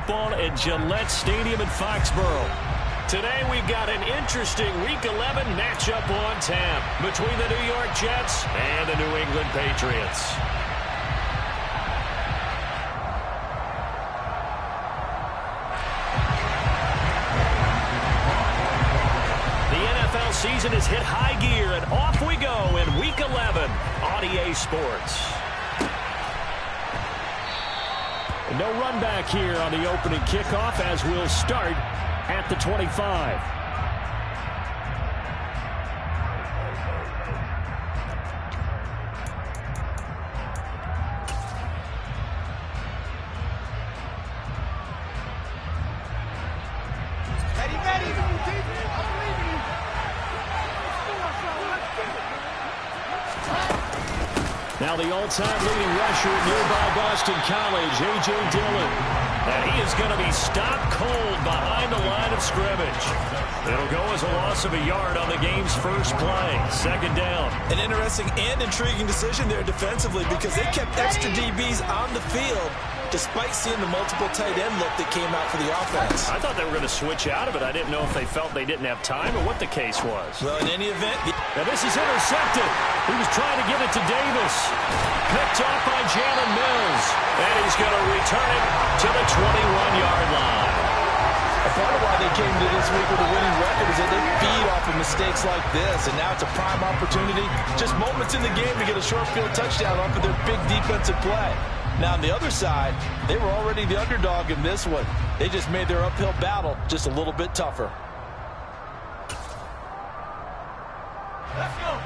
football at Gillette Stadium in Foxborough. Today we've got an interesting Week 11 matchup on tap between the New York Jets and the New England Patriots. Season has hit high gear, and off we go in Week 11 on EA Sports. No run back here on the opening kickoff as we'll start at the 25. Now the all-time leading rusher at nearby Boston College, A.J. Dillon. And he is going to be stopped cold behind the line of scrimmage. It'll go as a loss of a yard on the game's first play. Second down. An interesting and intriguing decision there defensively because they kept extra DBs on the field despite seeing the multiple tight end look that came out for the offense. I thought they were going to switch out of it. I didn't know if they felt they didn't have time or what the case was. Well, in any event... Now this is intercepted. He was trying to get it to Davis. Picked off by Jalen Mills. And he's going to return it to the 21-yard line. A part of why they came to this week with a winning record is that they feed off of mistakes like this. And now it's a prime opportunity, just moments in the game to get a short field touchdown off of their big defensive play. Now, on the other side, they were already the underdog in this one. They just made their uphill battle just a little bit tougher. Let's go.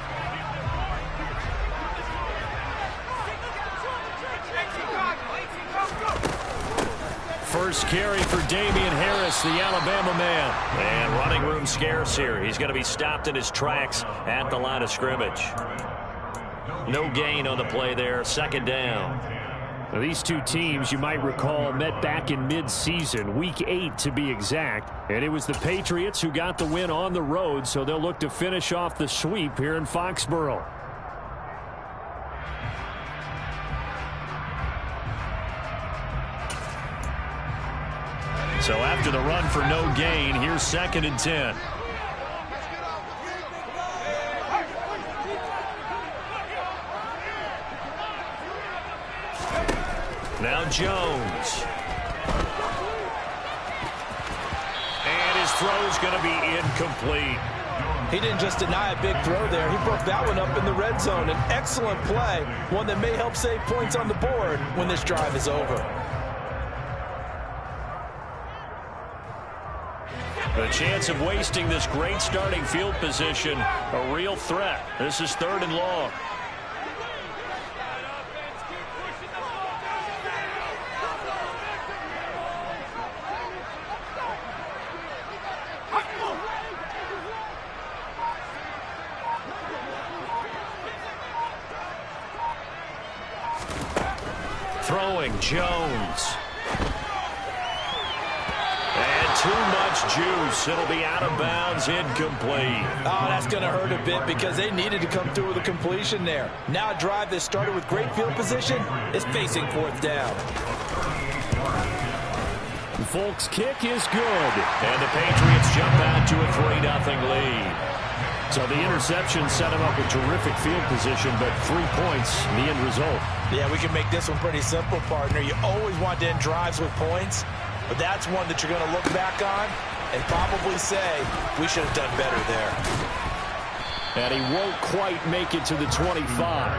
First carry for Damian Harris, the Alabama man. And running room scarce here. He's going to be stopped in his tracks at the line of scrimmage. No gain on the play there. Second down. Now, these two teams, you might recall, met back in mid-season, Week 8 to be exact. And it was the Patriots who got the win on the road, so they'll look to finish off the sweep here in Foxborough. So after the run for no gain, here's 2nd and 10. Now Jones. And his throw's going to be incomplete. He didn't just deny a big throw there. He broke that one up in the red zone. An excellent play, one that may help save points on the board when this drive is over. The chance of wasting this great starting field position, a real threat. This is 3rd and long. Throwing Jones. And too much juice. It'll be out of bounds, incomplete. Oh, that's going to hurt a bit because they needed to come through with a completion there. Now a drive that started with great field position is facing 4th down. Folks' kick is good. And the Patriots jump out to a 3-0 lead. So the interception set him up with terrific field position, but 3 points, the end result. Yeah, we can make this one pretty simple, partner. You always want to end drives with points, but that's one that you're going to look back on and probably say, we should have done better there. And he won't quite make it to the 25.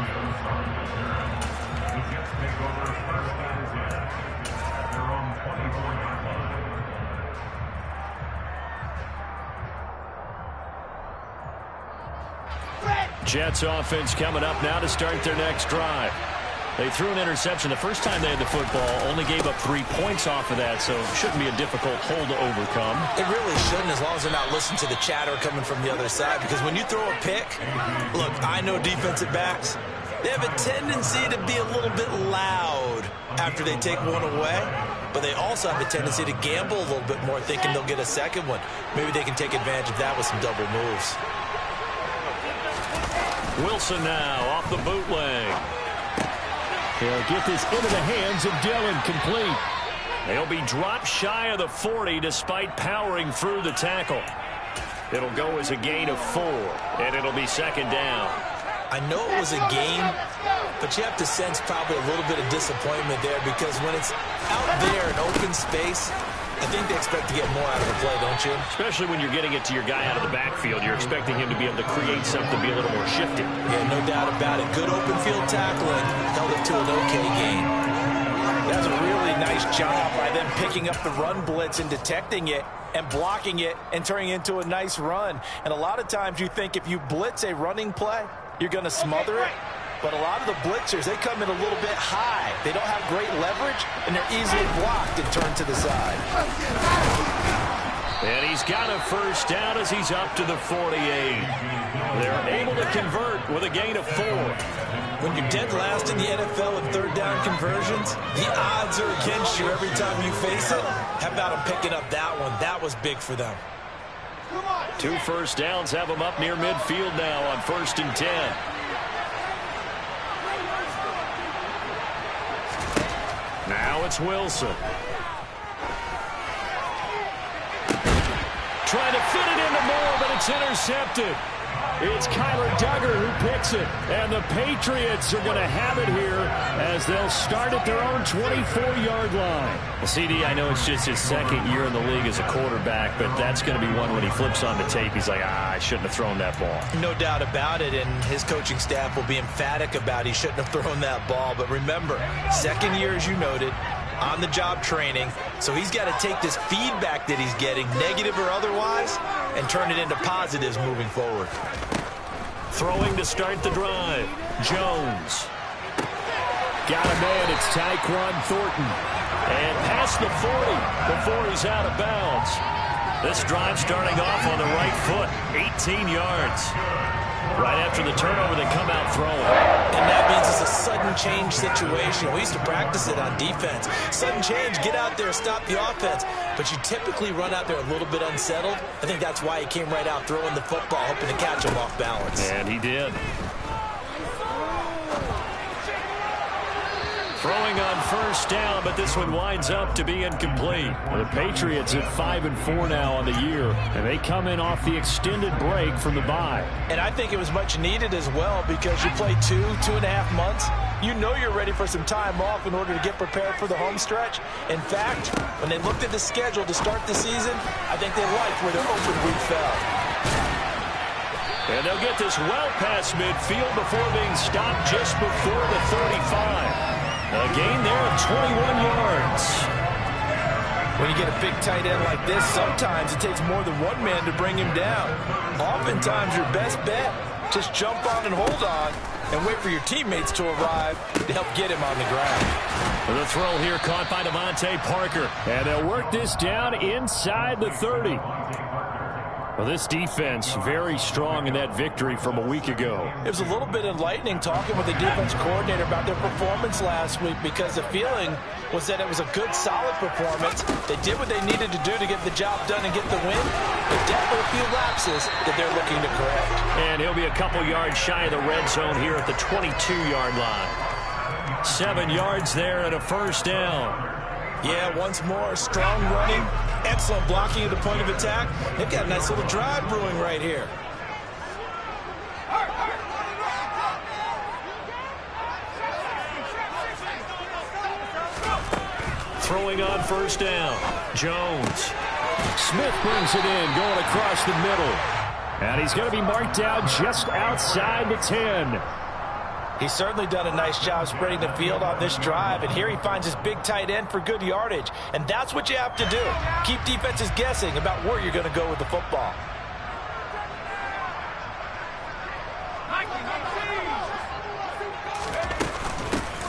Jets offense coming up now to start their next drive. They threw an interception the first time they had the football, only gave up 3 points off of that, so it shouldn't be a difficult hole to overcome. It really shouldn't, as long as they're not listening to the chatter coming from the other side, because when you throw a pick, look, I know defensive backs, they have a tendency to be a little bit loud after they take one away, but they also have a tendency to gamble a little bit more, thinking they'll get a second one. Maybe they can take advantage of that with some double moves. Wilson now off the bootleg. He'll get this into the hands of Dillon, complete. He'll be dropped shy of the 40 despite powering through the tackle. It'll go as a gain of 4, and it'll be second down. I know it was a gain, but you have to sense probably a little bit of disappointment there because when it's out there in open space, I think they expect to get more out of the play, don't you? Especially when you're getting it to your guy out of the backfield. You're expecting him to be able to create something, be a little more shifty. Yeah, no doubt about it. Good open field tackling held it to an okay gain. That's a really nice job by them picking up the run blitz and detecting it and blocking it and turning it into a nice run. And a lot of times you think if you blitz a running play, you're going to smother it. But a lot of the blitzers, they come in a little bit high. They don't have great leverage, and they're easily blocked and turned to the side. And he's got a first down as he's up to the 48. They're able to convert with a gain of 4. When you're dead last in the NFL in third down conversions, the odds are against you every time you face it. How about them picking up that one? That was big for them. 2 first downs have them up near midfield now on 1st and 10. Now it's Wilson. Trying to fit it into Moore, but it's intercepted. It's Kyler Duggar who picks it. And the Patriots are going to have it here as they'll start at their own 24-yard line. Well, CD, I know it's just his second year in the league as a quarterback, but that's going to be one when he flips on the tape. He's like, I shouldn't have thrown that ball. No doubt about it, and his coaching staff will be emphatic about he shouldn't have thrown that ball. But remember, second year, as you noted, on-the-job training, so he's got to take this feedback that he's getting, negative or otherwise, and turn it into positives moving forward. Throwing to start the drive. Jones. Got a man. It's Tyquan Thornton. And past the 40 before he's out of bounds. This drive starting off on the right foot. 18 yards. Right after the turnover, they come out throwing. And that means it's a sudden change situation. We used to practice it on defense. Sudden change, get out there, stop the offense. But you typically run out there a little bit unsettled. I think that's why he came right out throwing the football, hoping to catch him off balance. And he did. Throwing on first down, but this one winds up to be incomplete. The Patriots at 5-4 now on the year, and they come in off the extended break from the bye. And I think it was much needed as well because you play 2.5 months. You know you're ready for some time off in order to get prepared for the home stretch. In fact, when they looked at the schedule to start the season, I think they liked where their open week fell. And they'll get this well past midfield before being stopped just before the 35. A gain there of 21 yards. When you get a big tight end like this, sometimes it takes more than one man to bring him down. Oftentimes, your best bet, just jump on and hold on and wait for your teammates to arrive to help get him on the ground. The throw here caught by Devontae Parker. And they'll work this down inside the 30. Well, this defense very strong in that victory from a week ago. It was a little bit enlightening talking with the defense coordinator about their performance last week because the feeling was that it was a good, solid performance. They did what they needed to do to get the job done and get the win, but definitely a few lapses that they're looking to correct. And he'll be a couple yards shy of the red zone here at the 22-yard line. 7 yards there and a first down. Yeah, once more, strong running, excellent blocking at the point of attack. They've got a nice little drive brewing right here. Throwing on first down. Jones. Smith brings it in, going across the middle. And he's going to be marked down just outside the 10. He's certainly done a nice job spreading the field on this drive, and here he finds his big tight end for good yardage. And that's what you have to do. Keep defenses guessing about where you're going to go with the football.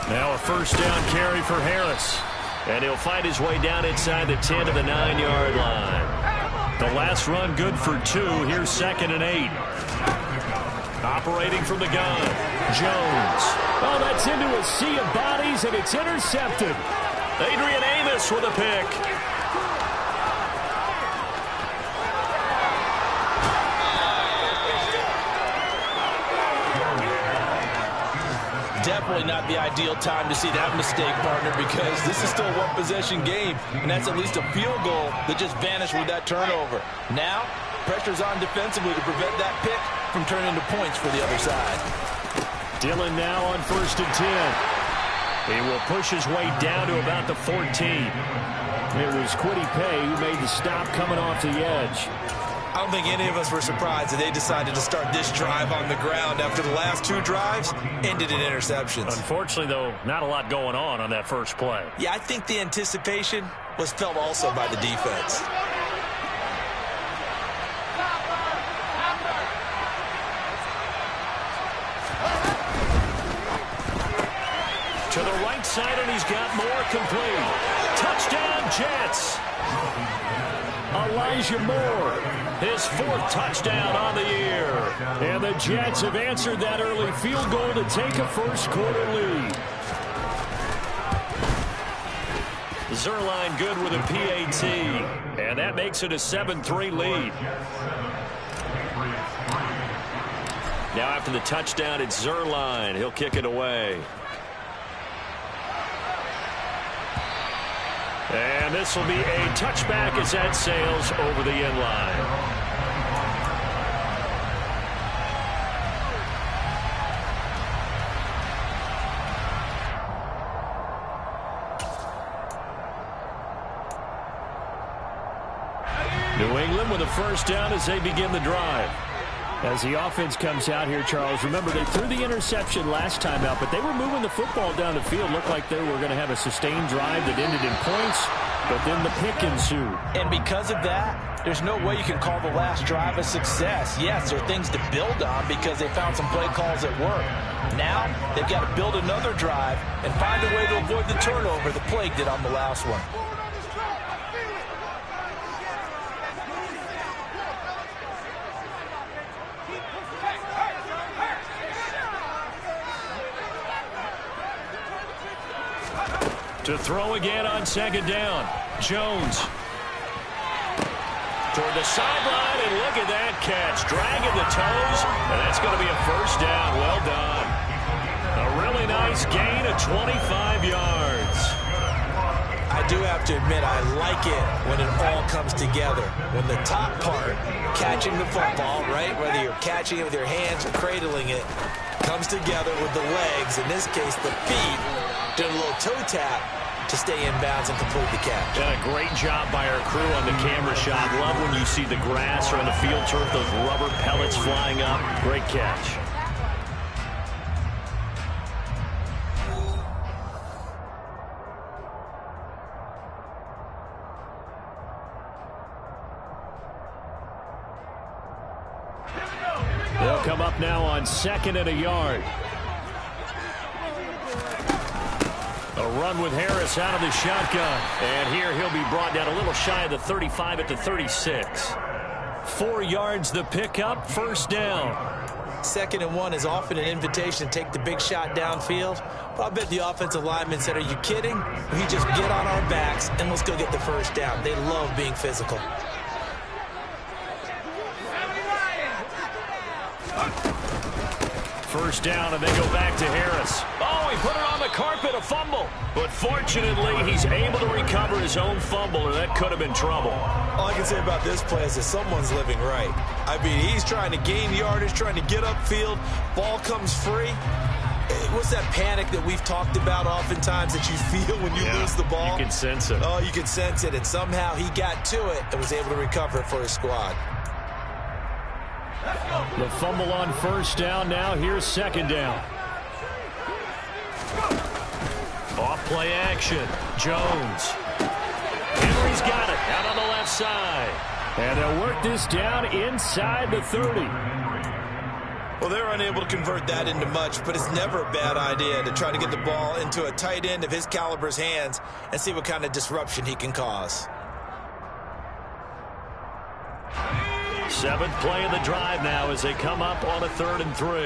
Now a first down carry for Harris. And he'll find his way down inside the 10 to the 9-yard line. The last run good for 2. Here's 2nd and 8. Operating from the gun, Jones. Oh, that's into a sea of bodies, and it's intercepted. Adrian Amos with a pick. Definitely not not the ideal time to see that mistake, partner, because this is still a one-possession game, and that's at least a field goal that just vanished with that turnover. Now, pressure's on defensively to prevent that pick from turning into points for the other side. Dillon now on 1st and 10. He will push his way down to about the 14. It was Kwity Paye who made the stop coming off the edge. I don't think any of us were surprised that they decided to start this drive on the ground after the last 2 drives ended in interceptions. Unfortunately, though, not a lot going on that first play. Yeah, I think the anticipation was felt also by the defense. To the right side, and he's got more complete. Touchdown, Jets. Elijah Moore, his 4th touchdown on the year. And the Jets have answered that early field goal to take a first-quarter lead. Zerline good with a PAT, and that makes it a 7-3 lead. Now after the touchdown, it's Zerline. He'll kick it away. And this will be a touchback as that sails over the end line. New England with a first down as they begin the drive. As the offense comes out here, Charles, remember they threw the interception last time out, but they were moving the football down the field. Looked like they were going to have a sustained drive that ended in points, but then the pick ensued. And because of that, there's no way you can call the last drive a success. Yes, there are things to build on because they found some play calls that work. Now, they've got to build another drive and find a way to avoid the turnover the plague did on the last one. To throw again on 2nd down. Jones. Toward the sideline, and look at that catch. Dragging the toes, and that's going to be a first down. Well done. A really nice gain of 25 yards. I do have to admit, I like it when it all comes together. When the top part, catching the football, right, whether you're catching it with your hands or cradling it, comes together with the legs, in this case the feet, doing a little toe tap to stay in bounds and complete the catch. And a great job by our crew on the camera shot. Love when you see the grass or on the field turf, those rubber pellets flying up. Great catch. They'll come up now on 2nd and a yard. A run with Harris out of the shotgun. And here he'll be brought down a little shy of the 35 at the 36. 4 yards the pickup, first down. 2nd and 1 is often an invitation to take the big shot downfield. But I bet the offensive lineman said, are you kidding? We just get on our backs and let's go get the first down. They love being physical. First down, and they go back to Harris. Oh, he put it on the carpet, a fumble. But fortunately, he's able to recover his own fumble, or that could have been trouble. All I can say about this play is that someone's living right. I mean, he's trying to gain yardage, trying to get upfield. Ball comes free. What's that panic that we've talked about oftentimes that you feel when you lose the ball? You can sense it. Oh, you can sense it. And somehow he got to it and was able to recover it for his squad. The fumble on first down. Now here's 2nd down. Off play action. Jones. Henry's got it out on the left side. And they'll work this down inside the 30. Well, they're unable to convert that into much, but it's never a bad idea to try to get the ball into a tight end of his caliber's hands and see what kind of disruption he can cause. 7th play of the drive now as they come up on a 3rd and 3.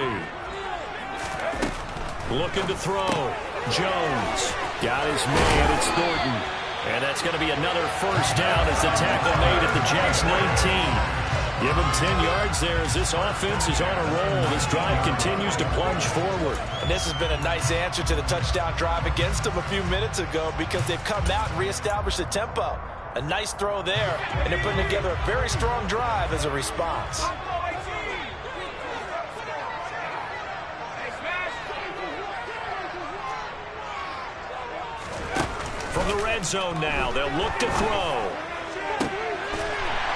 Looking to throw. Jones. Got his man. It's Thornton. And that's going to be another first down as the tackle made at the Jets 19. Give him 10 yards there as this offense is on a roll. This drive continues to plunge forward. And this has been a nice answer to the touchdown drive against them a few minutes ago because they've come out and reestablished the tempo. A nice throw there, and they're putting together a very strong drive as a response. From the red zone now, they'll look to throw.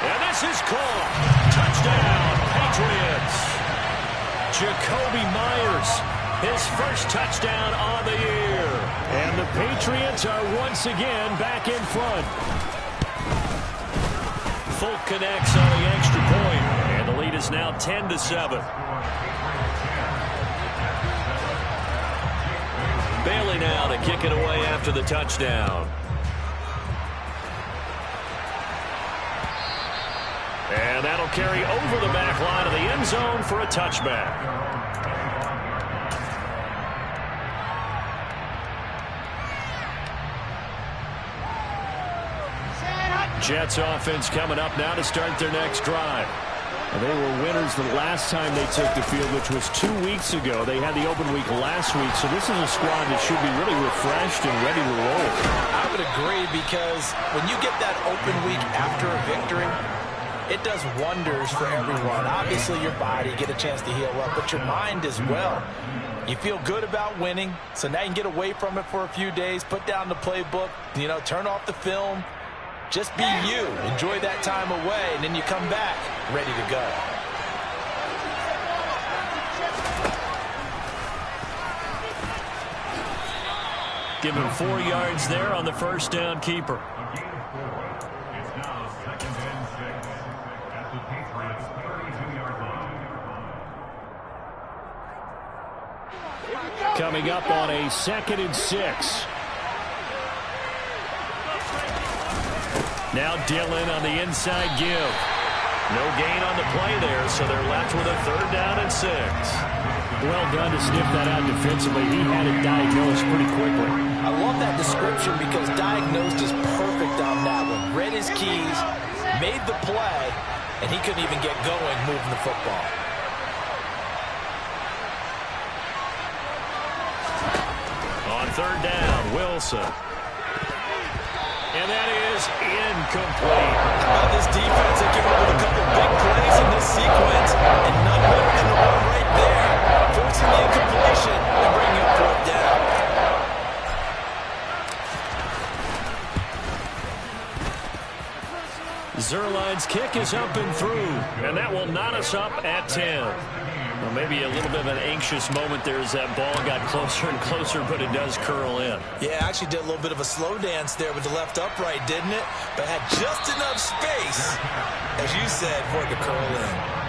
And this is caught. Touchdown, Patriots. Jacoby Myers, his first touchdown on the year. And the Patriots are once again back in front. Folk connects on the extra point, and the lead is now 10-7. Bailey now to kick it away after the touchdown. And that'll carry over the back line of the end zone for a touchback. Jets offense coming up now to start their next drive. And they were winners the last time they took the field, which was 2 weeks ago. They had the open week last week, so this is a squad that should be really refreshed and ready to roll. I would agree because when you get that open week after a victory, it does wonders for everyone. Obviously, your body, get a chance to heal up, but your mind as well. You feel good about winning, so now you can get away from it for a few days, put down the playbook, turn off the film. Just be you. Enjoy that time away, and then you come back ready to go. Give him 4 yards there on the first down keeper. Coming up on a 2nd and 6. Now Dillon on the inside give. No gain on the play there, so they're left with a 3rd down and 6. Well done to sniff that out defensively. He had it diagnosed pretty quickly. I love that description because diagnosed is perfect on that one. Read his keys, made the play, and he couldn't even get going moving the football. On 3rd down, Wilson. And that is incomplete. Well, this defense has given up with a couple big plays in this sequence, and none better than the one right there, forcing the incompletion and bringing up 4th down. Zerline's kick is up and through, and that will knot us up at 10. Well, maybe a little bit of an anxious moment there as that ball got closer and closer, but it does curl in. Yeah, actually did a little bit of a slow dance there with the left upright, didn't it? But had just enough space, as you said, for it to curl in.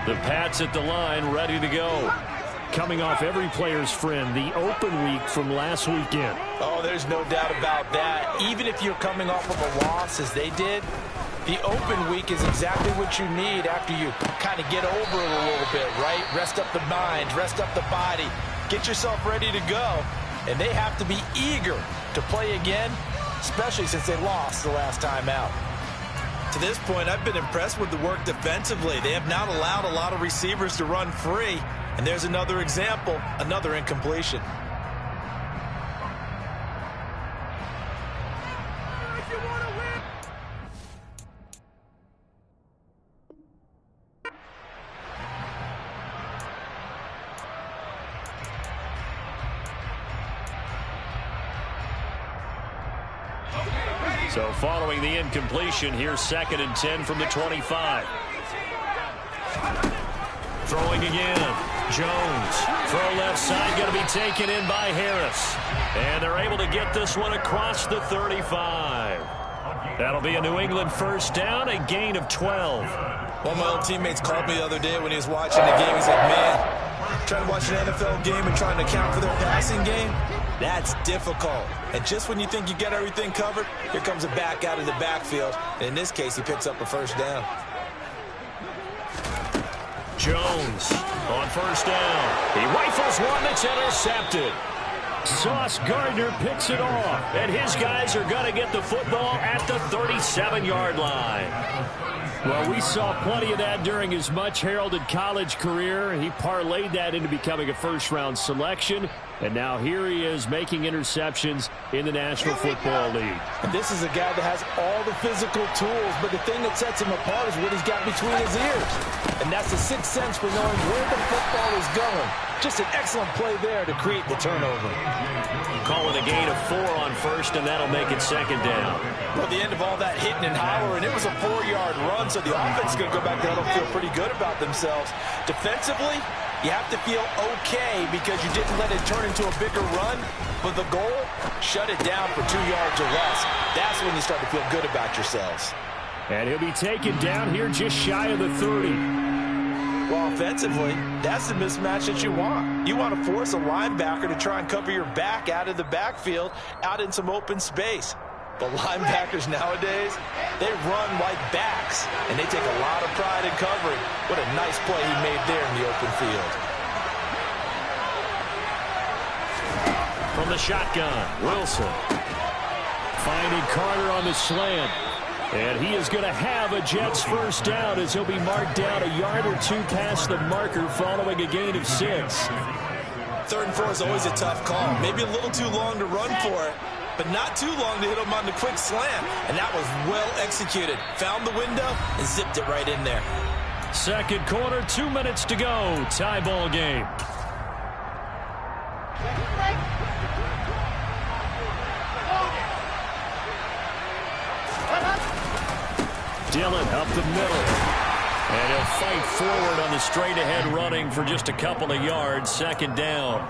The Pats at the line, ready to go. Coming off every player's friend, the open week from last weekend. Oh, there's no doubt about that. Even if you're coming off of a loss, as they did, the open week is exactly what you need after you kind of get over it a little bit, right? Rest up the mind, rest up the body, get yourself ready to go. And they have to be eager to play again, especially since they lost the last time out. To this point, I've been impressed with the work defensively. They have not allowed a lot of receivers to run free. And there's another example, another incompletion. So following the incompletion, here's 2nd and 10 from the 25. Throwing again. Jones. Throw left side, going to be taken in by Harris. And they're able to get this one across the 35. That'll be a New England first down, a gain of 12. One of my old teammates called me the other day when he was watching the game. He's like, man, trying to watch an NFL game and trying to account for their passing game. That's difficult. And just when you think you get everything covered, here comes a back out of the backfield. In this case, he picks up a first down. Jones on first down. He rifles one that's intercepted. Sauce Gardner picks it off, and his guys are going to get the football at the 37-yard line. Well, we saw plenty of that during his much-heralded college career. He parlayed that into becoming a first-round selection, and now here he is making interceptions in the National Football League. And this is a guy that has all the physical tools, but the thing that sets him apart is what he's got between his ears. And that's the sixth sense for knowing where the football is going. Just an excellent play there to create the turnover. Calling a gain of 4 on first, and that'll make it second down. Well, the end of all that hitting and hollering, it was a 4-yard run, so the offense is going to go back there and feel pretty good about themselves. Defensively, you have to feel okay because you didn't let it turn into a bigger run, but the goal, shut it down for 2 yards or less. That's when you start to feel good about yourselves. And he'll be taken down here just shy of the 30. Well, offensively, that's the mismatch that you want. You want to force a linebacker to try and cover your back out of the backfield, out in some open space. But linebackers nowadays, they run like backs, and they take a lot of pride in covering. What a nice play he made there in the open field. From the shotgun, Wilson. Finding Carter on the slant. And he is going to have a Jets first down as he'll be marked down a yard or 2 past the marker following a gain of 6. 3rd and 4 is always a tough call. Maybe a little too long to run for it, but not too long to hit him on the quick slant. And that was well executed. Found the window and zipped it right in there. Second quarter, 2 minutes to go. Tie ball game. Dillon up the middle. And he'll fight forward on the straight-ahead running for just a couple of yards. Second down.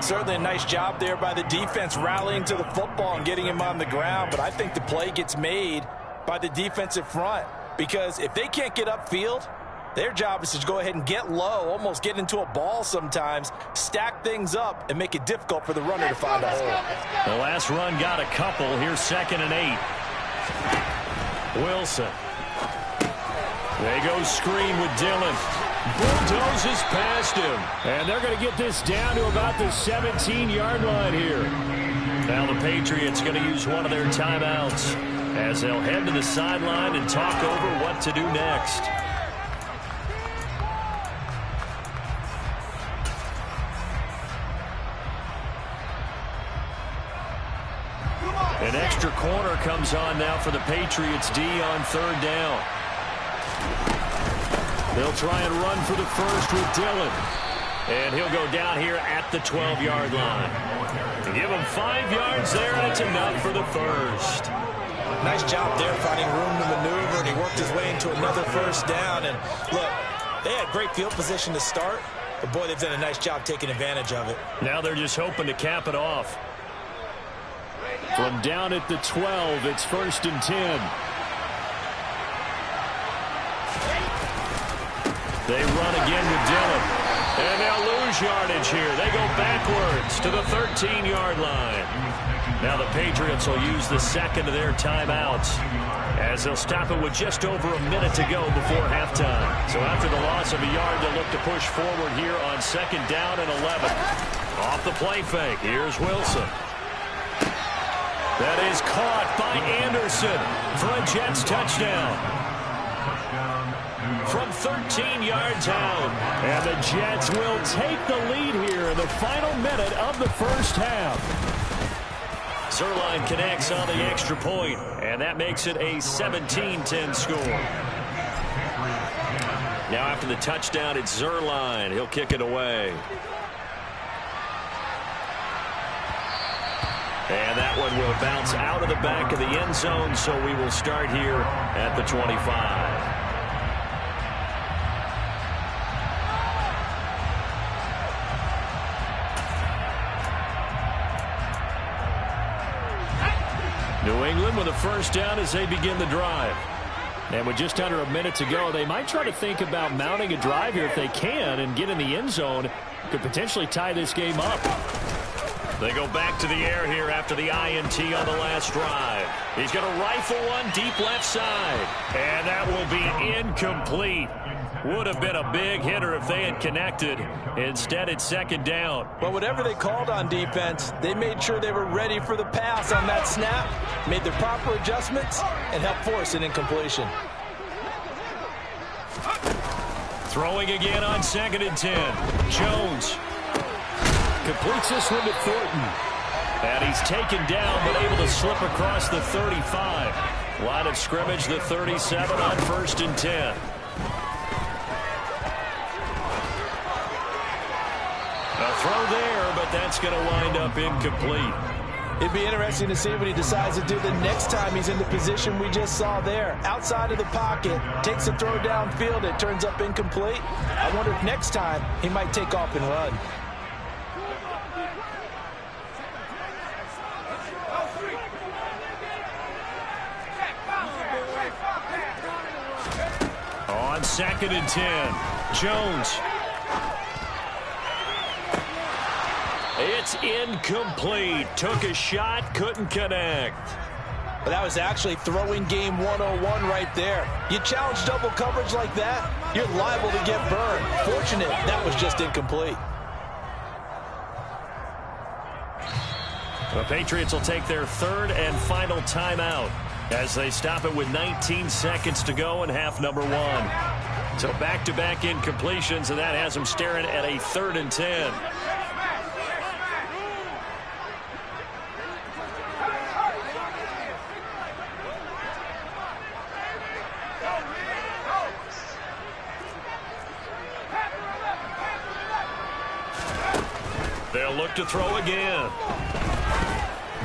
Certainly a nice job there by the defense rallying to the football and getting him on the ground. But I think the play gets made by the defensive front. Because if they can't get upfield, their job is to go ahead and get low, almost get into a ball sometimes, stack things up, and make it difficult for the runner to find a hole. The last run got a couple. Here's 2nd and 8. Wilson. They go screen with Dillon. Bulldozes past him. And they're going to get this down to about the 17-yard line here. Now the Patriots going to use one of their timeouts as they'll head to the sideline and talk over what to do next. An extra corner comes on now for the Patriots D on 3rd down. They'll try and run for the first with Dillon. And he'll go down here at the 12-yard line. Give him 5 yards there, and it's enough for the first. Nice job there finding room to maneuver, and he worked his way into another first down. And look, they had great field position to start, but boy, they've done a nice job taking advantage of it. Now they're just hoping to cap it off. From down at the 12, it's 1st and 10. They run again with Dillon. And they'll lose yardage here. They go backwards to the 13-yard line. Now the Patriots will use the second of their timeouts as they'll stop it with just over a minute to go before halftime. So after the loss of a yard, they'll look to push forward here on 2nd down and 11. Off the play fake, here's Wilson. That is caught by Anderson for a Jets touchdown. From 13 yards out. And the Jets will take the lead here in the final minute of the first half. Zuerlein connects on the extra point, and that makes it a 17-10 score. Now after the touchdown, it's Zuerlein. He'll kick it away. And that one will bounce out of the back of the end zone, so we will start here at the 25. New England with a first down as they begin the drive. And with just under a minute to go, they might try to think about mounting a drive here if they can and get in the end zone. Could potentially tie this game up. They go back to the air here after the INT on the last drive. He's going to rifle one deep left side. And that will be incomplete. Would have been a big hitter if they had connected. Instead, it's second down. But whatever they called on defense, they made sure they were ready for the pass on that snap, made the proper adjustments, and helped force an incompletion. Throwing again on 2nd and 10. Jones completes this one to Thornton. And he's taken down, but able to slip across the 35. Line of scrimmage, the 37 on 1st and 10. A throw there, but that's going to wind up incomplete. It'd be interesting to see what he decides to do the next time he's in the position we just saw there. Outside of the pocket, takes a throw downfield, it turns up incomplete. I wonder if next time he might take off and run. On 2nd and 10, Jones. It's incomplete. Took a shot, couldn't connect. But that was actually throwing game 101 right there. You challenge double coverage like that, you're liable to get burned. Fortunate that was just incomplete. The Patriots will take their 3rd and final timeout as they stop it with 19 seconds to go in half number 1. So back-to-back incompletions, and that has them staring at a 3rd and 10. They'll look to throw again.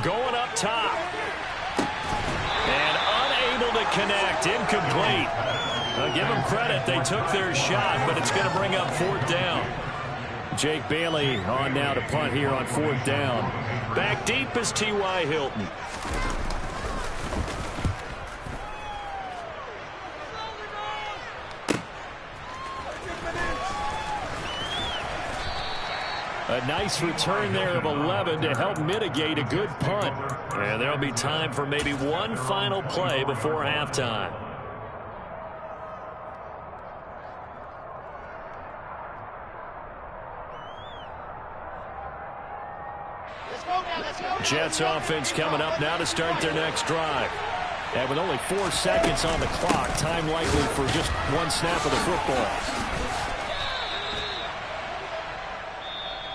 Going up top. And unable to connect. Incomplete. I'll give them credit. They took their shot, but it's going to bring up 4th down. Jake Bailey on now to punt here on 4th down. Back deep is T.Y. Hilton. A nice return there of 11 to help mitigate a good punt. And there'll be time for maybe one final play before halftime. Jets offense coming up now to start their next drive. And with only 4 seconds on the clock, time likely for just one snap of the football.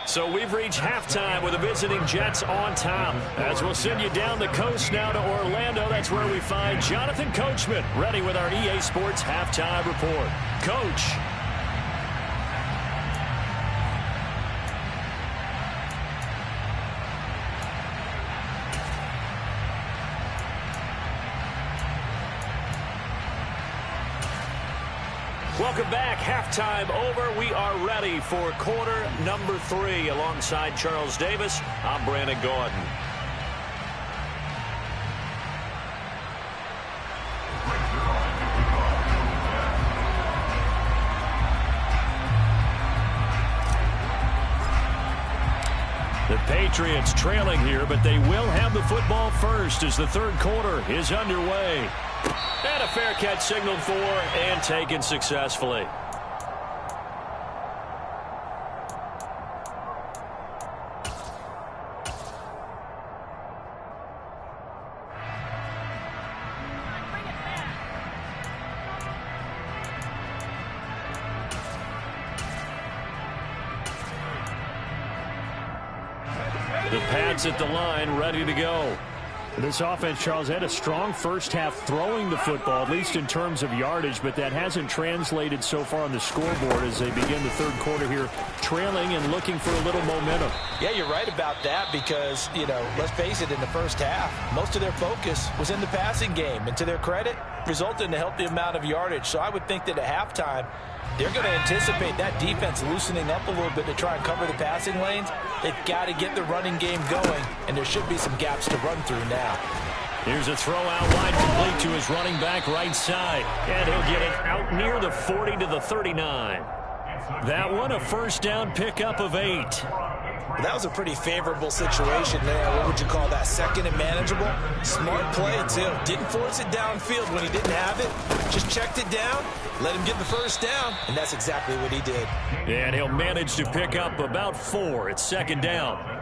So we've reached halftime with the visiting Jets on top. As we'll send you down the coast now to Orlando. That's where we find Jonathan Coachman ready with our EA Sports halftime report. Coach. Welcome back. Halftime over. We are ready for quarter number 3. Alongside Charles Davis, I'm Brandon Gordon. The Patriots trailing here, but they will have the football first as the 3rd quarter is underway. And a fair catch signaled for and taken successfully. The pads at the line ready to go. This offense, Charles, had a strong first half throwing the football, at least in terms of yardage, but that hasn't translated so far on the scoreboard as they begin the 3rd quarter here, trailing and looking for a little momentum. Yeah, you're right about that because, let's face it, in the first half, most of their focus was in the passing game. And to their credit, resulted in a healthy amount of yardage. So I would think that at halftime, they're going to anticipate that defense loosening up a little bit to try and cover the passing lanes. They've got to get the running game going, and there should be some gaps to run through now. Here's a throw out wide complete to his running back right side. And he'll get it out near the 40 to the 39. That one a first down pickup of 8. But that was a pretty favorable situation there. What would you call that? Second and manageable? Smart play, too. Didn't force it downfield when he didn't have it. Just checked it down, let him get the first down, and that's exactly what he did. And he'll manage to pick up about 4. It's second down.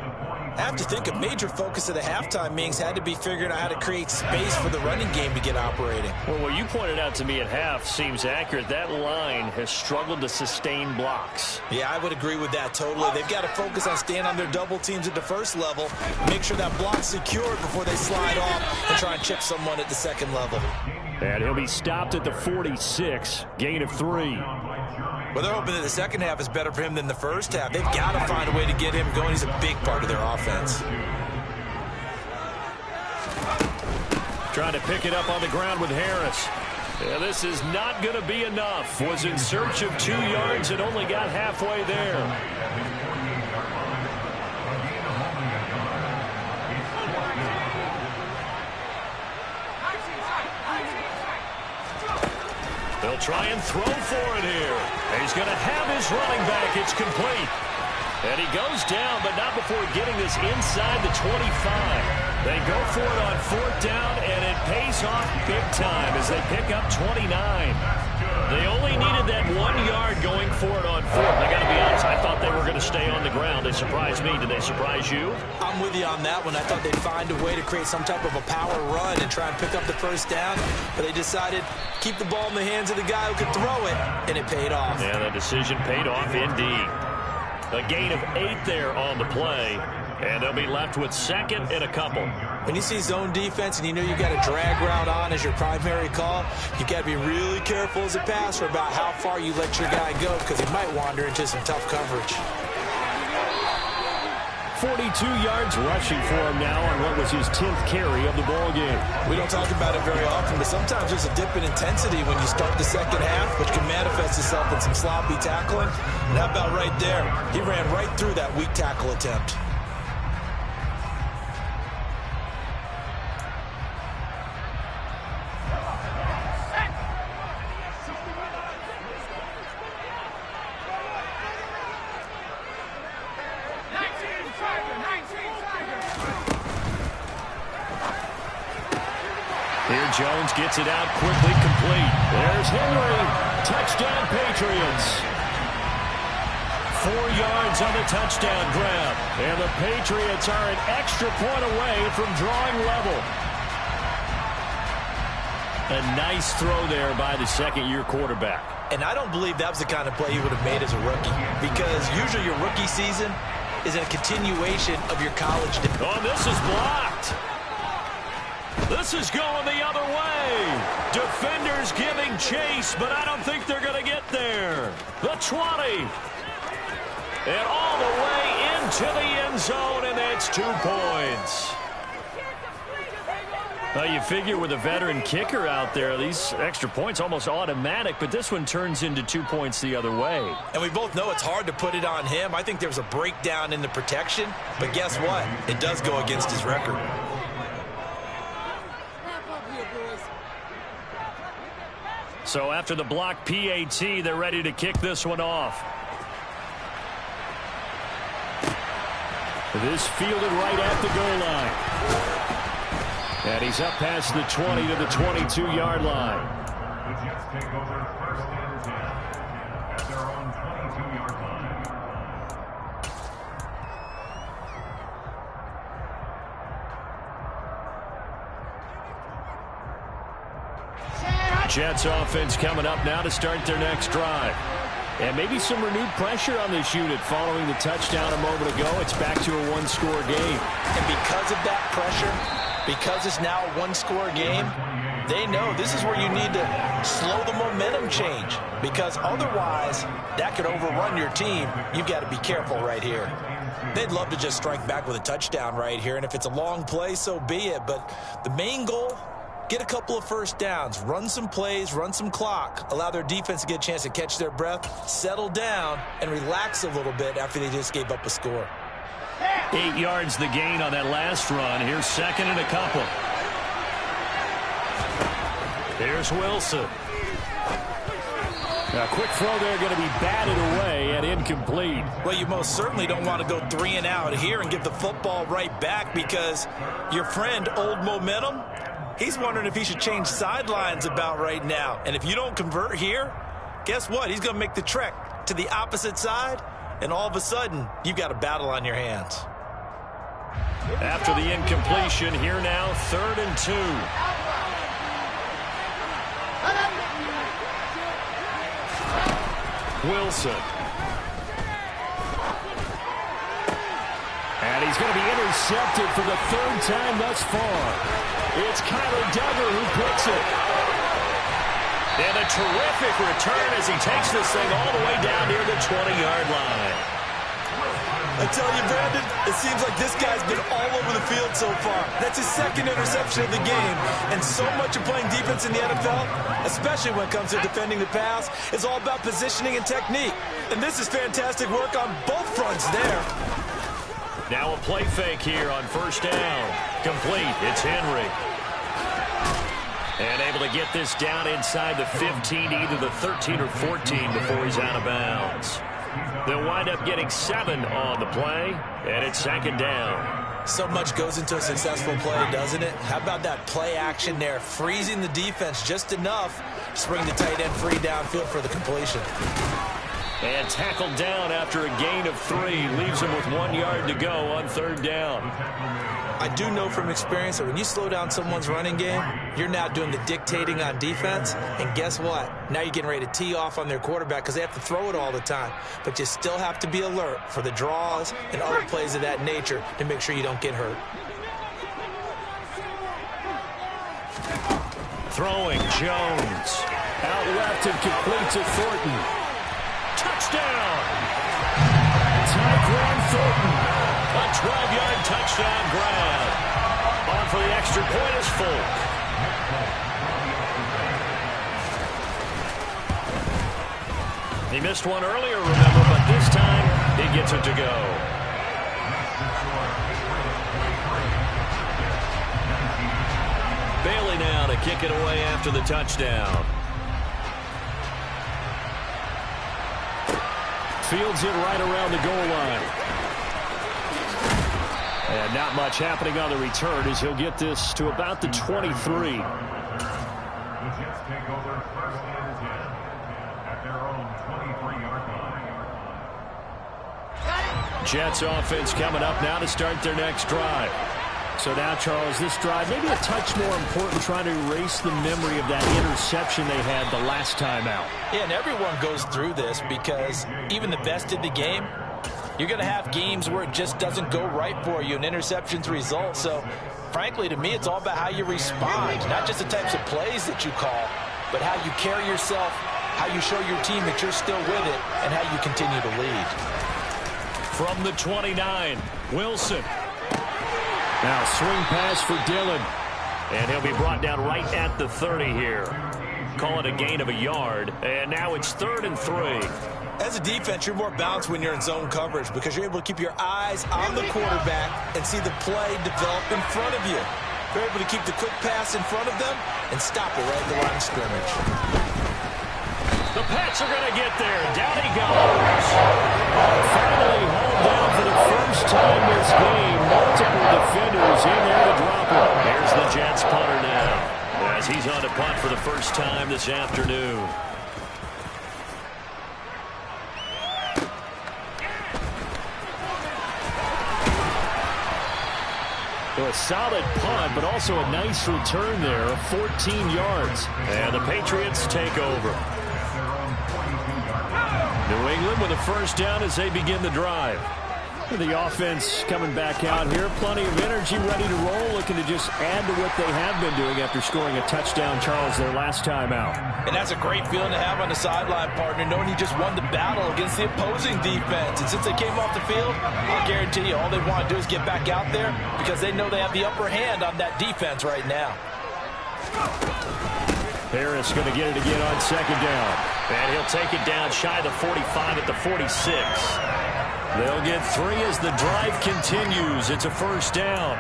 I have to think a major focus of the halftime meetings had to be figuring out how to create space for the running game to get operating. Well, what you pointed out to me at half seems accurate. That line has struggled to sustain blocks. Yeah, I would agree with that totally. They've got to focus on staying on their double teams at the first level, make sure that block's secured before they slide off and try and chip someone at the second level. And he'll be stopped at the 46, gain of 3. Well, they're hoping that the second half is better for him than the first half. They've got to find a way to get him going. He's a big part of their offense. Trying to pick it up on the ground with Harris. Yeah, this is not going to be enough. Was in search of 2 yards and only got halfway there. They'll try and throw for it here. He's going to have his running back. It's complete. And he goes down, but not before getting this inside the 25. They go for it on 4th down, and it pays off big time as they pick up 29. They only needed that 1 yard going for it on 4th. I got to be honest, I thought they were going to stay on the ground. They surprised me. Did they surprise you? I'm with you on that one. I thought they'd find a way to create some type of a power run and try and pick up the first down, but they decided keep the ball in the hands of the guy who could throw it, and it paid off. Yeah, the decision paid off indeed. A gain of 8 there on the play, and they'll be left with 2nd and a couple. When you see zone defense and you know you got a drag route on as your primary call, you got to be really careful as a passer about how far you let your guy go because he might wander into some tough coverage. 42 yards rushing for him now on what was his 10th carry of the ball game. We don't talk about it very often, but sometimes there's a dip in intensity when you start the second half, which can manifest itself in some sloppy tackling. And how about right there? He ran right through that weak tackle attempt. Here Jones gets it out quickly, complete. There's Henry. Touchdown Patriots. 4 yards on the touchdown grab. And the Patriots are an extra point away from drawing level. A nice throw there by the second-year quarterback. And I don't believe that was the kind of play he would have made as a rookie, because usually your rookie season is a continuation of your college days. Oh, this is blocked. This is going the other way. Defenders giving chase, but I don't think they're going to get there. The 20. And all the way into the end zone, and it's 2 points. Well, you figure with a veteran kicker out there, these extra points almost automatic, but this one turns into 2 points the other way. And we both know it's hard to put it on him. I think there was a breakdown in the protection, but guess what? It does go against his record. So after the block PAT, they're ready to kick this one off. This fielded right at the goal line. And he's up past the 20 to the 22-yard line. The Jets take over first and 10 at their own 22-yard line. Jets offense coming up now to start their next drive. And maybe some renewed pressure on this unit following the touchdown a moment ago. It's back to a one-score game. And because of that pressure, because it's now a one-score game, they know this is where you need to slow the momentum change, because otherwise that could overrun your team. You've got to be careful right here. They'd love to just strike back with a touchdown right here, and if it's a long play, so be it. But the main goal, get a couple of first downs, run some plays, run some clock, allow their defense to get a chance to catch their breath, settle down, and relax a little bit after they just gave up a score. 8 yards the gain on that last run. Here's second and a couple. Here's Wilson. A quick throw there going to be batted away and incomplete. Well, you most certainly don't want to go 3 and out here and give the football right back, because your friend, Old Momentum, he's wondering if he should change sidelines about right now. And if you don't convert here, guess what? He's going to make the trek to the opposite side, and all of a sudden, you've got a battle on your hands. After the incompletion, here now, 3rd and 2. Wilson. And he's going to be intercepted for the 3rd time thus far. It's Kyler Duggar who picks it. And a terrific return as he takes this thing all the way down near the 20-yard line. I tell you, Brandon, it seems like this guy's been all over the field so far. That's his 2nd interception of the game. And so much of playing defense in the NFL, especially when it comes to defending the pass, is all about positioning and technique. And this is fantastic work on both fronts there. Now a play fake here on 1st down. Complete. It's Henry. And able to get this down inside the 15, either the 13 or 14 before he's out of bounds. They'll wind up getting 7 on the play, and it's 2nd down. So much goes into a successful play, doesn't it? How about that play action there, freezing the defense just enough to spring the tight end free downfield for the completion. And tackled down after a gain of 3. Leaves him with 1 yard to go on 3rd down. I do know from experience that when you slow down someone's running game, you're now doing the dictating on defense. And guess what? Now you're getting ready to tee off on their quarterback because they have to throw it all the time. But you still have to be alert for the draws and other plays of that nature to make sure you don't get hurt. Throwing Jones. Out left and complete to Thornton. Touchdown! Tyquan Thornton. A 12-yard touchdown grab. On for the extra point is Folk. He missed one earlier, remember, but this time he gets it to go. Bailey now to kick it away after the touchdown. Fields it right around the goal line. And not much happening on the return as he'll get this to about the 23. The Jets take over 1st and 10 at their own 23-yard line. Jets offense coming up now to start their next drive. So now, Charles, this drive maybe a touch more important, trying to erase the memory of that interception they had the last time out. Yeah, and everyone goes through this because even the best in the game, you're going to have games where it just doesn't go right for you, and interceptions result. So, frankly, to me, it's all about how you respond, not just the types of plays that you call, but how you carry yourself, how you show your team that you're still with it, and how you continue to lead. From the 29, Wilson. Now swing pass for Dillon. And he'll be brought down right at the 30 here. Call it a gain of a yard. And now it's 3rd and 3. As a defense, you're more balanced when you're in zone coverage because you're able to keep your eyes on the quarterback and see the play develop in front of you. You're able to keep the quick pass in front of them and stop it right at the line of scrimmage. The Pats are going to get there. Down he goes. Finally hauled down for the first time this game. Multiple defenders in there to drop him. Here's the Jets punter now as he's on to punt for the first time this afternoon. So a solid punt, but also a nice return there of 14 yards. And the Patriots take over. New England with a first down as they begin the drive. The offense coming back out here. Plenty of energy, ready to roll, looking to just add to what they have been doing after scoring a touchdown, Charles, their last time out. And that's a great feeling to have on the sideline, partner, knowing you just won the battle against the opposing defense. And since they came off the field, I'll guarantee you all they want to do is get back out there because they know they have the upper hand on that defense right now. Harris going to get it again on 2nd down. And he'll take it down shy of the 45 at the 46. They'll get 3 as the drive continues. It's a first down.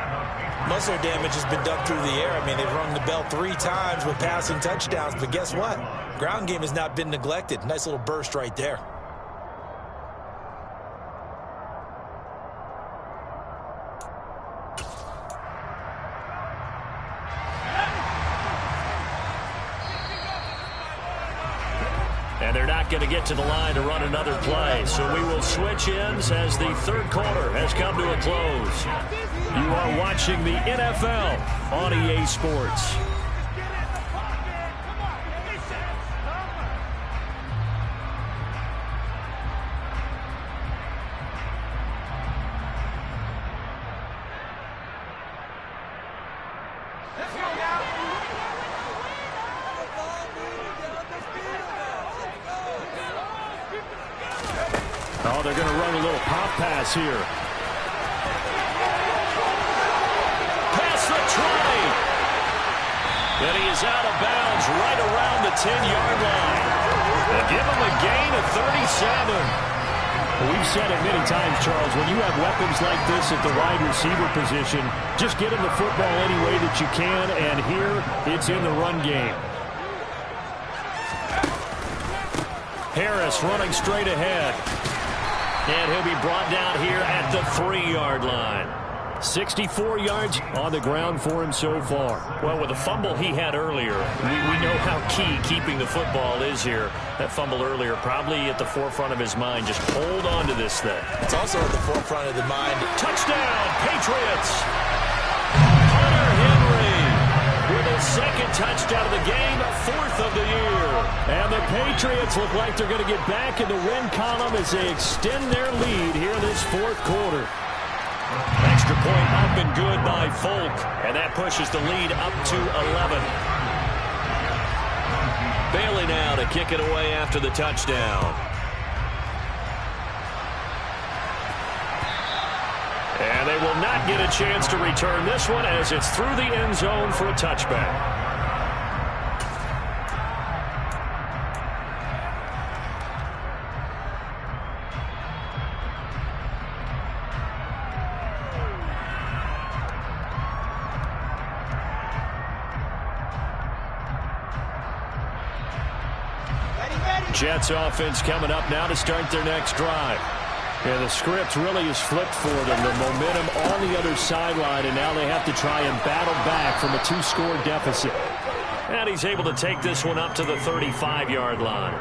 Most of their damage has been done through the air. I mean, they've rung the bell 3 times with passing touchdowns, but guess what? Ground game has not been neglected. Nice little burst right there. And they're not going to get to the line to run another play. So we will switch ends as the third quarter has come to a close. You are watching the NFL on EA Sports. Oh, they're going to run a little pop pass here. Pass the try. And he is out of bounds right around the 10-yard line. They give him a gain of 37. We've said it many times, Charles, when you have weapons like this at the wide receiver position, just get him the football any way that you can, and here it's in the run game. Harris running straight ahead. And he'll be brought down here at the 3-yard line. 64 yards on the ground for him so far. Well, with the fumble he had earlier, we know how key keeping the football is here. That fumble earlier probably at the forefront of his mind. Just hold on to this thing. It's also at the forefront of the mind. Touchdown, Patriots! Hunter Henry with his second touchdown of the game, 4th of the year. And the Patriots look like they're going to get back in the win column as they extend their lead here in this 4th quarter. Extra point up and good by Folk, and that pushes the lead up to 11. Bailey now to kick it away after the touchdown. And they will not get a chance to return this one as it's through the end zone for a touchback. Jets offense coming up now to start their next drive. Yeah, the script really is flipped for them. The momentum on the other sideline, and now they have to try and battle back from a 2-score deficit. And he's able to take this one up to the 35-yard line.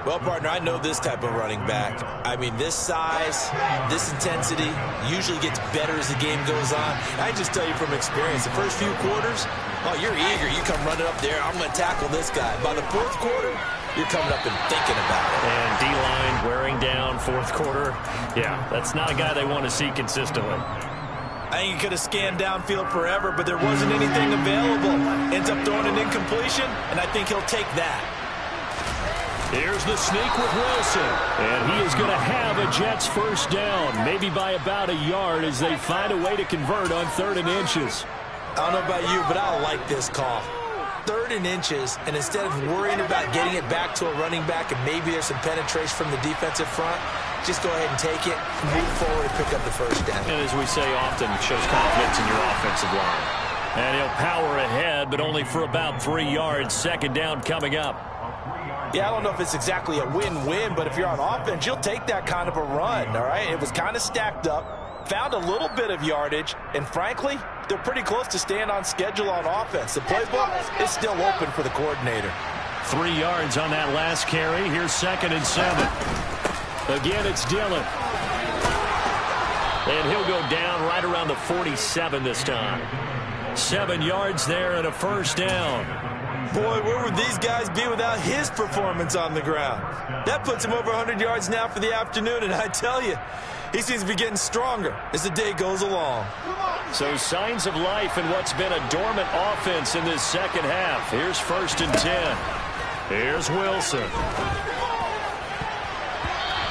Well, partner, I know this type of running back. I mean, this size, this intensity usually gets better as the game goes on. I just tell you from experience, the first few quarters, oh, you're eager. You come running up there, I'm going to tackle this guy. By the 4th quarter, you're coming up and thinking about it. And D-line wearing down 4th quarter. Yeah, that's not a guy they want to see consistently. I think he could have scanned downfield forever, but there wasn't anything available. Ends up throwing an incompletion, and I think he'll take that. Here's the sneak with Wilson. And he is going to have a Jets first down, maybe by about a yard as they find a way to convert on 3rd and inches. I don't know about you, but I like this call. 3rd and inches, and instead of worrying about getting it back to a running back and maybe there's some penetration from the defensive front, just go ahead and take it, move forward, and pick up the first down. And as we say often, it shows confidence in your offensive line. And he'll power ahead, but only for about 3 yards. 2nd down coming up. Yeah, I don't know if it's exactly a win-win, but if you're on offense, you'll take that kind of a run, all right? It was kind of stacked up, found a little bit of yardage, and frankly, they're pretty close to staying on schedule on offense. The playbook is still open for the coordinator. 3 yards on that last carry. Here's 2nd and 7. Again, it's Dillon. And he'll go down right around the 47 this time. 7 yards there and a first down. Boy, where would these guys be without his performance on the ground? That puts him over 100 yards now for the afternoon, and I tell you, he seems to be getting stronger as the day goes along. So signs of life in what's been a dormant offense in this second half. Here's 1st and 10. Here's Wilson.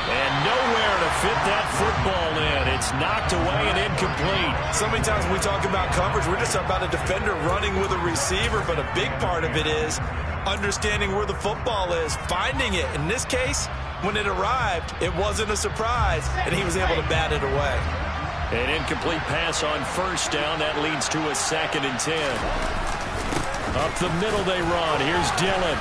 And nowhere to fit that football in. It's knocked away and incomplete. So many times when we talk about coverage, we're just about a defender running with a receiver, but a big part of it is understanding where the football is, finding it. In this case, when it arrived, it wasn't a surprise, and he was able to bat it away. An incomplete pass on first down. That leads to a 2nd and 10. Up the middle they run. Here's Dillon.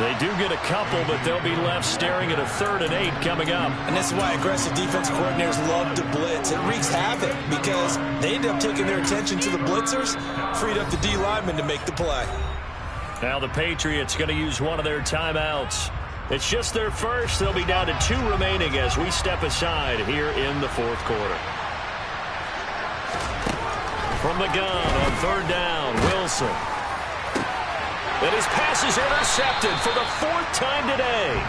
They do get a couple, but they'll be left staring at a 3rd and 8 coming up. And this is why aggressive defensive coordinators love to blitz. It wreaks havoc because they end up taking their attention to the blitzers, freed up the D lineman to make the play. Now the Patriots going to use one of their timeouts. It's just their first. They'll be down to 2 remaining as we step aside here in the 4th quarter. From the gun on 3rd down, Wilson. And his pass is intercepted for the 4th time today.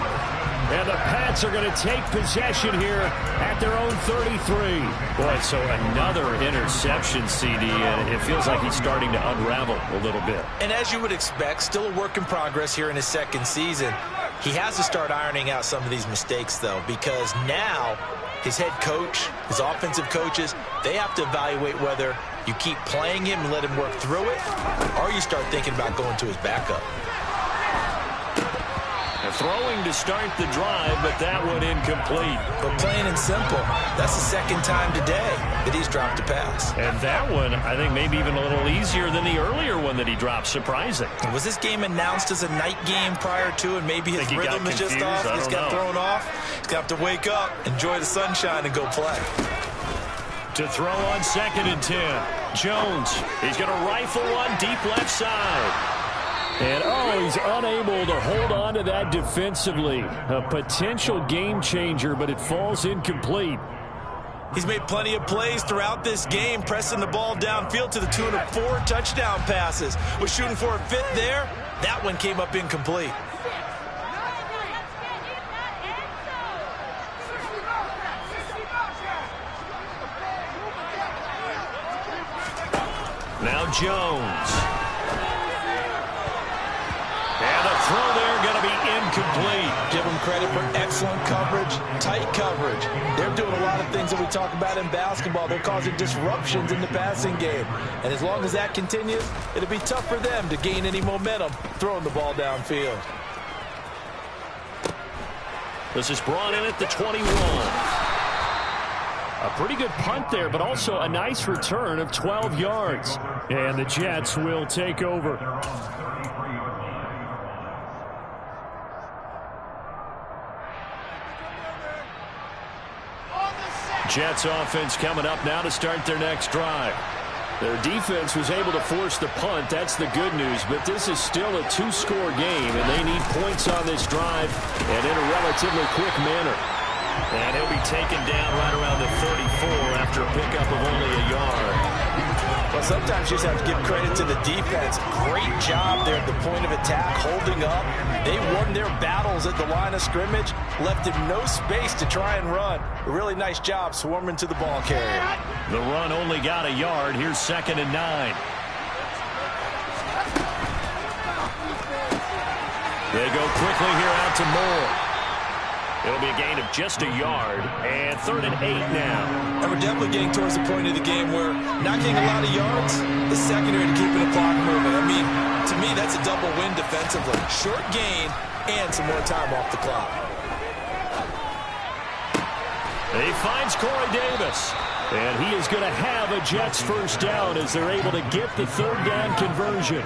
And the Pats are going to take possession here at their own 33. Boy, so another interception, CD, and it feels like he's starting to unravel a little bit. And as you would expect, still a work in progress here in his 2nd season. He has to start ironing out some of these mistakes, though, because now his head coach, his offensive coaches, they have to evaluate whether you keep playing him and let him work through it, or you start thinking about going to his backup. Throwing to start the drive, but that one incomplete. But plain and simple, that's the 2nd time today that he's dropped a pass. And that one, I think, maybe even a little easier than the earlier one that he dropped. Surprising. Was this game announced as a night game prior to, and maybe his rhythm is just off? He just got thrown off. He's going to have to wake up, enjoy the sunshine, and go play. To throw on 2nd and 10. Jones, he's going to rifle one deep left side. And, he's unable to hold on to that defensively. A potential game changer, but it falls incomplete. He's made plenty of plays throughout this game, pressing the ball downfield to the tune of 4 touchdown passes. Was shooting for a 5th there. That one came up incomplete. Now Jones. And the throw there going to be incomplete. Give them credit for excellent coverage, tight coverage. They're doing a lot of things that we talk about in basketball. They're causing disruptions in the passing game. And as long as that continues, it'll be tough for them to gain any momentum throwing the ball downfield. This is brought in at the 21. A pretty good punt there, but also a nice return of 12 yards. And the Jets will take over. Jets offense coming up now to start their next drive. Their defense was able to force the punt. That's the good news. But this is still a 2-score game, and they need points on this drive and in a relatively quick manner. And he'll be taken down right around the 34 after a pickup of only a yard. Well, sometimes you just have to give credit to the defense. Great job there at the point of attack, holding up. They won their battles at the line of scrimmage, left him no space to try and run. A really nice job swarming to the ball carrier. The run only got a yard. Here's 2nd and 9. They go quickly here out to Moore. It'll be a gain of just a yard, and 3rd and 8 now. And we're definitely getting towards the point of the game where not getting a lot of yards is secondary to keeping the clock moving. I mean, to me, that's a double win defensively. Short gain and some more time off the clock. He finds Corey Davis, and he is going to have a Jets first down as they're able to get the 3rd down conversion.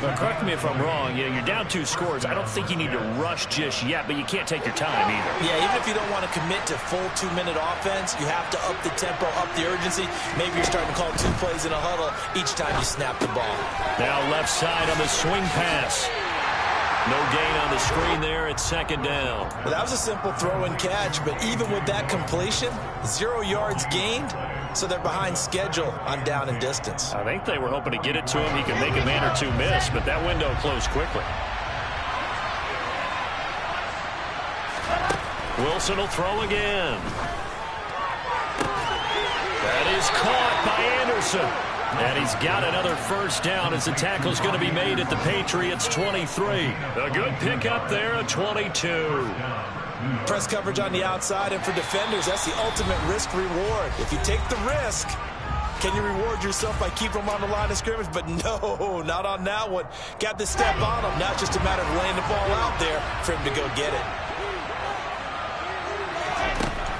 But correct me if I'm wrong. You're down 2 scores. I don't think you need to rush just yet, but you can't take your time either. Yeah, even if you don't want to commit to full 2-minute offense, you have to up the tempo, up the urgency. Maybe you're starting to call 2 plays in a huddle each time you snap the ball. Now left side on the swing pass. No gain on the screen there at 2nd down. Well, that was a simple throw and catch, but even with that completion, 0 yards gained. So they're behind schedule on down and distance. I think they were hoping to get it to him. He could make a man or 2 miss, but that window closed quickly. Wilson will throw again. That is caught by Anderson. And he's got another first down as the tackle's going to be made at the Patriots' 23. A good pickup there at 22. Press coverage on the outside, and for defenders, that's the ultimate risk-reward. If you take the risk, can you reward yourself by keeping them on the line of scrimmage? But no, not on that one. Got the step on him. Now it's just a matter of laying the ball out there for him to go get it.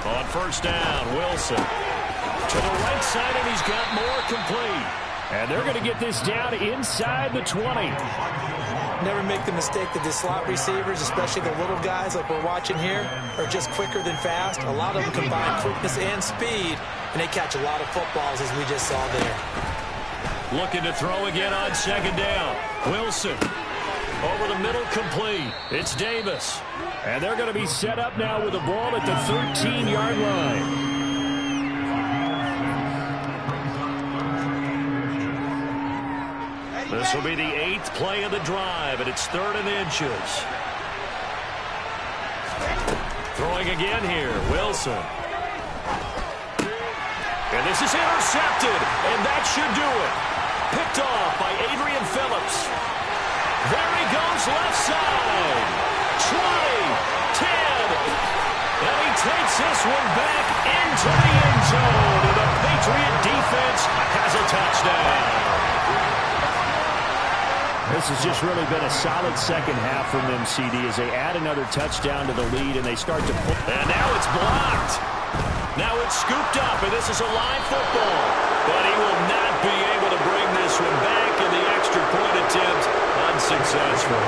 On first down, Wilson. To the right side, and he's got more complete. And they're going to get this down inside the 20. Never make the mistake that the slot receivers, especially the little guys like we're watching here, are just quicker than fast. A lot of them combine quickness and speed, and they catch a lot of footballs, as we just saw there. Looking to throw again on second down. Wilson over the middle, complete. It's Davis. And they're going to be set up now with the ball at the 13-yard line. This will be the 8th play of the drive, and it's 3rd and inches. Throwing again here, Wilson. And this is intercepted, and that should do it. Picked off by Adrian Phillips. There he goes, left side. 20, 10. And he takes this one back into the end zone. And the Patriot defense has a touchdown. This has just really been a solid second half from them, CD, as they add another touchdown to the lead and they start to pull. And now it's blocked. Now it's scooped up, and this is a live football. But he will not be able to bring this one back, and the extra point attempt unsuccessful.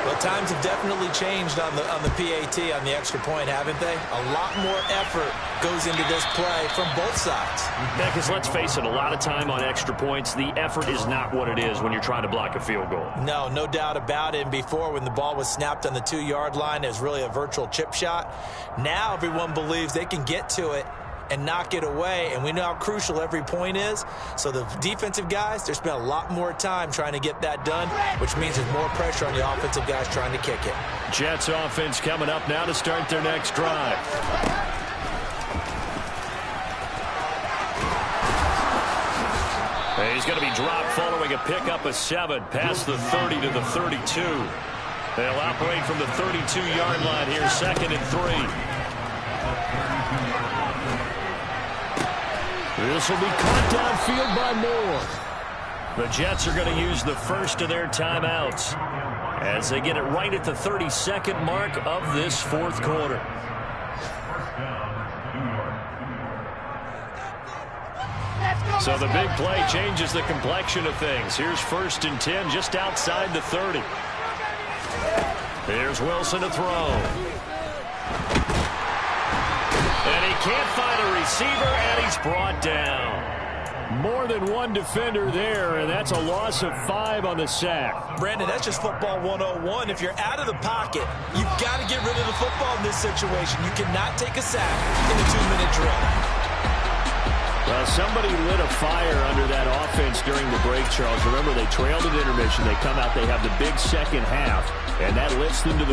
Well, times have definitely changed on the PAT, on the extra point, haven't they? A lot more effort goes into this play from both sides. Yeah, because let's face it, a lot of time on extra points, the effort is not what it is when you're trying to block a field goal. No doubt about it. And before, when the ball was snapped on the 2-yard line, it was really a virtual chip shot. Now everyone believes they can get to it and knock it away, and we know how crucial every point is. So the defensive guys, they spent a lot more time trying to get that done, which means there's more pressure on the offensive guys trying to kick it. Jets offense coming up now to start their next drive. He's going to be dropped following a pickup of 7 past the 30 to the 32. They'll operate from the 32-yard line here, 2nd and 3. This will be caught downfield by Moore. The Jets are going to use the first of their timeouts as they get it right at the 32nd mark of this 4th quarter. So the big play changes the complexion of things. Here's 1st and 10 just outside the 30. Here's Wilson to throw. And he can't find a receiver, and he's brought down. More than one defender there, and that's a loss of 5 on the sack. Brandon, that's just football 101. If you're out of the pocket, you've got to get rid of the football in this situation. You cannot take a sack in a 2-minute drill. Well, somebody lit a fire under that offense during the break, Charles. Remember, they trailed at intermission. They come out, they have the big second half, and that lifts them to the